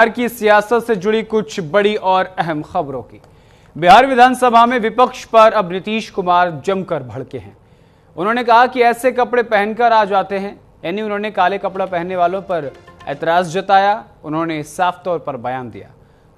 बिहार की सियासत से जुड़ी कुछ बड़ी और अहम खबरों की। बिहार विधानसभा में विपक्ष पर अब नीतीश कुमार जमकर भड़के हैं। उन्होंने कहा कि ऐसे कपड़े पहनकर आ जाते हैं, यानी उन्होंने काले कपड़ा पहनने वालों पर ऐतराज जताया। उन्होंने साफ तौर पर बयान दिया,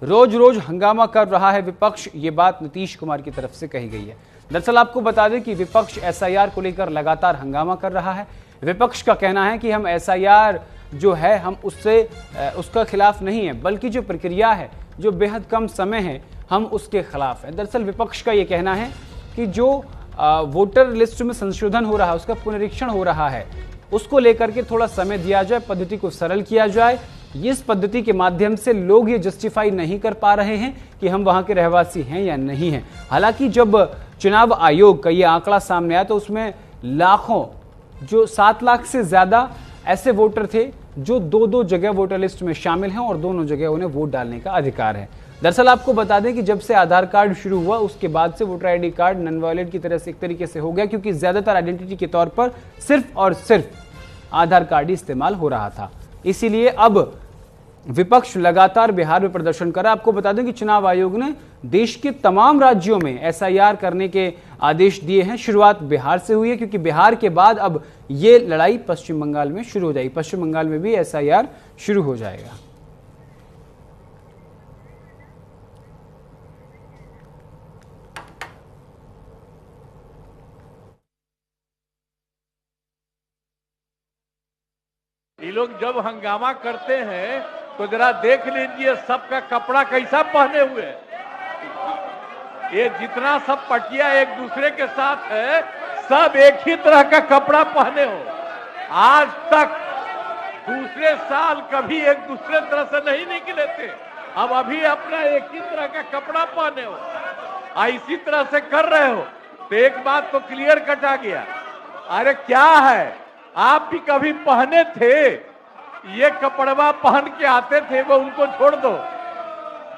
रोज रोज हंगामा कर रहा है विपक्ष, ये बात नीतीश कुमार की तरफ से कही गई है। दरअसल आपको बता दें कि विपक्ष एसआईआर को लेकर लगातार हंगामा कर रहा है। विपक्ष का कहना है कि हम एसआईआर जो है हम उसका खिलाफ नहीं है, बल्कि जो प्रक्रिया है जो बेहद कम समय है हम उसके खिलाफ है। दरअसल विपक्ष का ये कहना है कि जो वोटर लिस्ट में संशोधन हो रहा है, उसका पुनरीक्षण हो रहा है, उसको लेकर के थोड़ा समय दिया जाए, पद्धति को सरल किया जाए। इस पद्धति के माध्यम से लोग ये जस्टिफाई नहीं कर पा रहे हैं कि हम वहां के रहवासी हैं या नहीं हैं। हालांकि जब चुनाव आयोग का ये आंकड़ा सामने आया तो उसमें लाखों, जो 7 लाख से ज्यादा ऐसे वोटर थे जो दो जगह वोटर लिस्ट में शामिल हैं और दोनों जगह उन्हें वोट डालने का अधिकार है। दरअसल आपको बता दें कि जब से आधार कार्ड शुरू हुआ उसके बाद से voter ID card non violet की तरह से एक तरीके से हो गया, क्योंकि ज्यादातर आइडेंटिटी के तौर पर सिर्फ और सिर्फ आधार कार्ड ही इस्तेमाल हो रहा था। इसीलिए अब विपक्ष लगातार बिहार में प्रदर्शन कर रहा है। आपको बता दें कि चुनाव आयोग ने देश के तमाम राज्यों में एसआईआर करने के आदेश दिए हैं। शुरुआत बिहार से हुई है, क्योंकि बिहार के बाद अब ये लड़ाई पश्चिम बंगाल में शुरू हो जाएगी। पश्चिम बंगाल में भी एसआईआर शुरू हो जाएगा। ये लोग जब हंगामा करते हैं तो जरा देख लीजिए सबका कपड़ा कैसा पहने हुए। ये जितना सब पटिया एक दूसरे के साथ है, सब एक ही तरह का कपड़ा पहने हो। आज तक दूसरे साल कभी एक दूसरे तरह से नहीं निकले थे, अब अभी अपना एक ही तरह का कपड़ा पहने हो, इसी तरह से कर रहे हो। तो एक बात तो क्लियर कट आ गया। अरे क्या है, आप भी कभी पहने थे, ये कपड़वा पहन के आते थे, वो उनको छोड़ दो।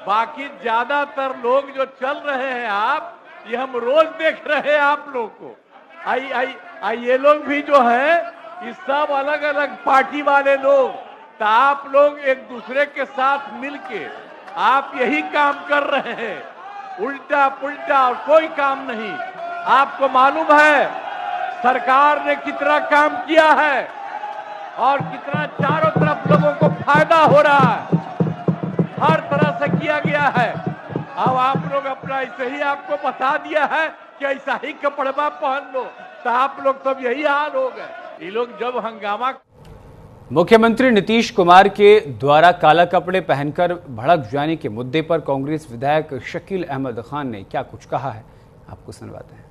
बाकी ज्यादातर लोग जो चल रहे हैं आप, ये हम रोज देख रहे हैं आप लोग को। ये लोग भी जो है ये सब अलग अलग पार्टी वाले लोग, तो आप लोग एक दूसरे के साथ मिलके आप यही काम कर रहे हैं, उल्टा पुल्टा और कोई काम नहीं। आपको मालूम है सरकार ने कितना काम किया है और कितना चारों तरफ लोगों को फायदा हो रहा है, हर तरह से किया गया है। अब आप लोग अपना ऐसे ही आपको बता दिया है कि ऐसा ही कपड़वा पहन लो, तो आप लोग सब यही हाल हो गए। ये लोग जब हंगामा। मुख्यमंत्री नीतीश कुमार के द्वारा काला कपड़े पहनकर भड़क जाने के मुद्दे पर कांग्रेस विधायक शकील अहमद खान ने क्या कुछ कहा है, आपको सुनवाते हैं।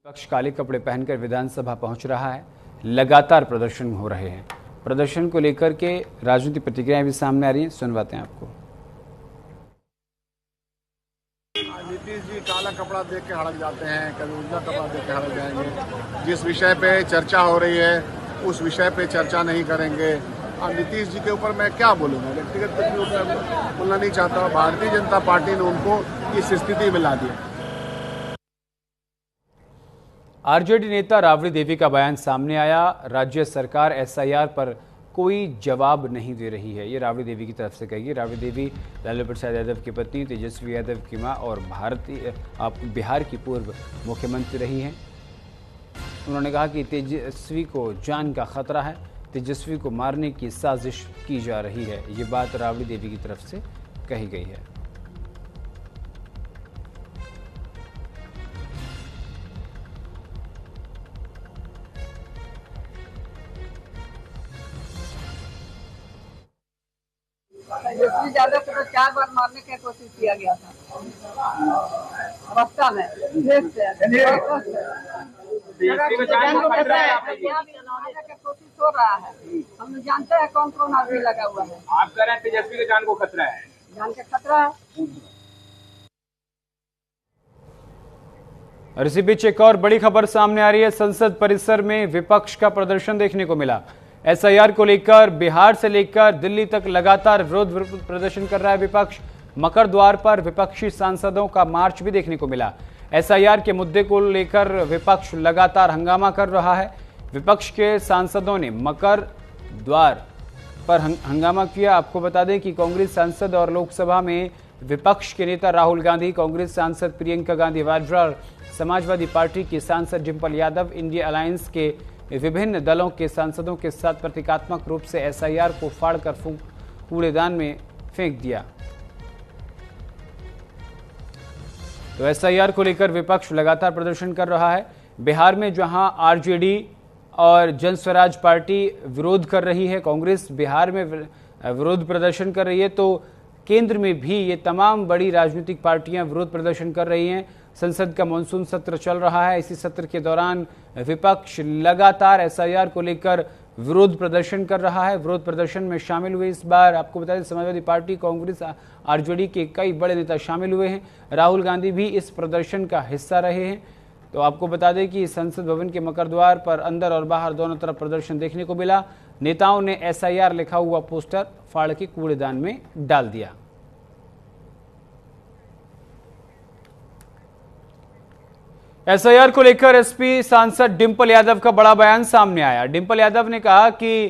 विपक्ष काले कपड़े पहनकर विधानसभा पहुंच रहा है, लगातार प्रदर्शन हो रहे हैं। प्रदर्शन को लेकर के राजनीतिक प्रतिक्रियाएं भी सामने आ रही हैं, सुनवाते हैं आपको। नीतीश जी काला कपड़ा देख के हड़क जाते हैं, कभी उजला कपड़ा देख के हड़क जाएंगे। जिस विषय पे चर्चा हो रही है उस विषय पे चर्चा नहीं करेंगे। अब नीतीश जी के ऊपर मैं क्या बोलूँगा, व्यक्तिगत कुछ भी बोलना नहीं चाहता। भारतीय जनता पार्टी ने उनको इस स्थिति में ला दिया। आरजेडी नेता राबड़ी देवी का बयान सामने आया। राज्य सरकार एसआईआर पर कोई जवाब नहीं दे रही है, ये राबड़ी देवी की तरफ से कही गई। राबड़ी देवी लालू प्रसाद यादव की पत्नी, तेजस्वी यादव की मां और बिहार की पूर्व मुख्यमंत्री रही हैं। उन्होंने कहा कि तेजस्वी को जान का खतरा है, तेजस्वी को मारने की साजिश की जा रही है। ये बात राबड़ी देवी की तरफ से कही गई है। तेजस्वी यादव को 4 बार मारने की कोशिश किया गया था बस्ता में। कोशिश हो रहा है, हम जानते हैं कौन कौन आदमी लगा हुआ है। आप कह रहे हैं तेजस्वी के जान को खतरा है, जान के खतरा है। और इसी बीच एक और बड़ी खबर सामने आ रही है। संसद परिसर में विपक्ष का प्रदर्शन देखने को मिला। एसआईआर को लेकर बिहार से लेकर दिल्ली तक लगातार विरोध प्रदर्शन कर रहा है विपक्ष। मकर द्वार पर विपक्षी सांसदों का मार्च भी देखने को मिला। एसआईआर के मुद्दे को लेकर विपक्ष लगातार हंगामा कर रहा है। विपक्ष के सांसदों ने मकर द्वार पर हंगामा किया। आपको बता दें कि कांग्रेस सांसद और लोकसभा में विपक्ष के नेता राहुल गांधी, कांग्रेस सांसद प्रियंका गांधी वाड्रा और समाजवादी पार्टी की सांसद डिंपल यादव इंडिया अलायंस के विभिन्न दलों के सांसदों के साथ प्रतीकात्मक रूप से एसआईआर को फाड़कर कूड़ेदान में फेंक दिया। तो एसआईआर को लेकर विपक्ष लगातार प्रदर्शन कर रहा है। बिहार में जहां आरजेडी और जन स्वराज पार्टी विरोध कर रही है, कांग्रेस बिहार में विरोध प्रदर्शन कर रही है, तो केंद्र में भी ये तमाम बड़ी राजनीतिक पार्टियां विरोध प्रदर्शन कर रही हैं। संसद का मानसून सत्र चल रहा है। इसी सत्र के दौरान विपक्ष लगातार एसआईआर को लेकर विरोध प्रदर्शन कर रहा है। विरोध प्रदर्शन में शामिल हुए इस बार आपको बता दें समाजवादी पार्टी, कांग्रेस, आरजेडी के कई बड़े नेता शामिल हुए हैं। राहुल गांधी भी इस प्रदर्शन का हिस्सा रहे हैं। तो आपको बता दें कि संसद भवन के मकर द्वार पर अंदर और बाहर दोनों तरफ प्रदर्शन देखने को मिला। नेताओं ने एसआईआर लिखा हुआ पोस्टर फाड़ के कूड़ेदान में डाल दिया। एसआईआर को लेकर एसपी सांसद डिंपल यादव का बड़ा बयान सामने आया। डिंपल यादव ने कहा कि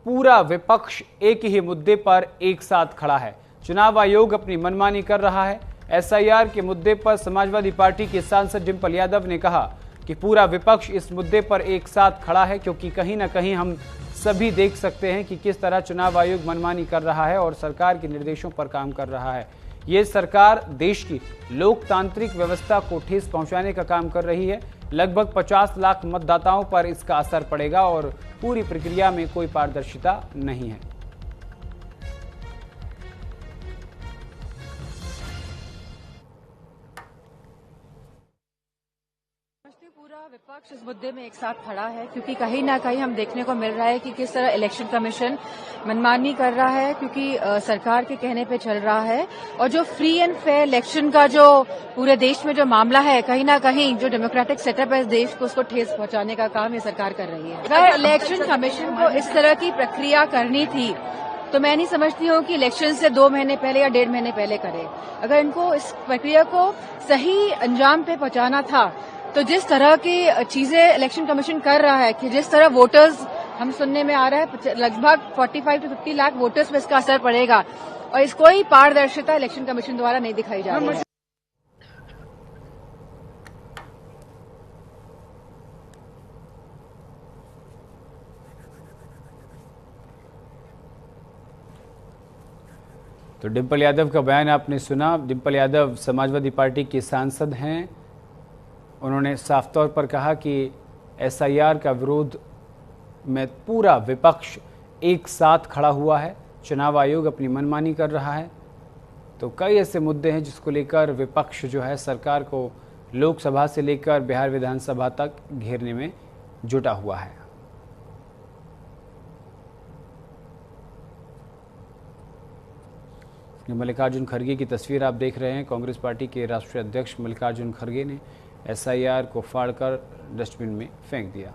पूरा विपक्ष एक ही मुद्दे पर एक साथ खड़ा है। चुनाव आयोग अपनी मनमानी कर रहा है। एसआईआर के मुद्दे पर समाजवादी पार्टी के सांसद डिंपल यादव ने कहा कि पूरा विपक्ष इस मुद्दे पर एक साथ खड़ा है, क्योंकि कहीं ना कहीं हम सभी देख सकते हैं कि किस तरह चुनाव आयोग मनमानी कर रहा है और सरकार के निर्देशों पर काम कर रहा है। ये सरकार देश की लोकतांत्रिक व्यवस्था को ठेस पहुंचाने का काम कर रही है। लगभग 50 लाख मतदाताओं पर इसका असर पड़ेगा और पूरी प्रक्रिया में कोई पारदर्शिता नहीं है। पूरा विपक्ष इस मुद्दे में एक साथ खड़ा है, क्योंकि कहीं ना कहीं हम देखने को मिल रहा है कि किस तरह इलेक्शन कमीशन मनमानी कर रहा है, क्योंकि सरकार के कहने पे चल रहा है। और जो फ्री एंड फेयर इलेक्शन का जो पूरे देश में जो मामला है, कहीं ना कहीं जो डेमोक्रेटिक सेटअप है इस देश को, उसको ठेस पहुंचाने का काम ये सरकार कर रही है। अगर इलेक्शन कमीशन को इस तरह की प्रक्रिया करनी थी तो मैं नहीं समझती हूँ कि इलेक्शन से 2 महीने पहले या 1.5 महीने पहले करे। अगर इनको इस प्रक्रिया को सही अंजाम पे पहुंचाना था तो जिस तरह की चीजें इलेक्शन कमीशन कर रहा है, कि जिस तरह वोटर्स हम सुनने में आ रहा है लगभग 45 से 50 लाख वोटर्स पे इसका असर पड़ेगा, और इस कोई पारदर्शिता इलेक्शन कमीशन द्वारा नहीं दिखाई जा रही है। तो डिंपल यादव का बयान आपने सुना। डिंपल यादव समाजवादी पार्टी के सांसद हैं। उन्होंने साफ तौर पर कहा कि एसआईआर का विरोध में पूरा विपक्ष एक साथ खड़ा हुआ है। चुनाव आयोग अपनी मनमानी कर रहा है। तो कई ऐसे मुद्दे हैं जिसको लेकर विपक्ष जो है सरकार को लोकसभा से लेकर बिहार विधानसभा तक घेरने में जुटा हुआ है। मल्लिकार्जुन खड़गे की तस्वीर आप देख रहे हैं। कांग्रेस पार्टी के राष्ट्रीय अध्यक्ष मल्लिकार्जुन खड़गे ने एसआईआर को फाड़कर डस्टबिन में फेंक दिया।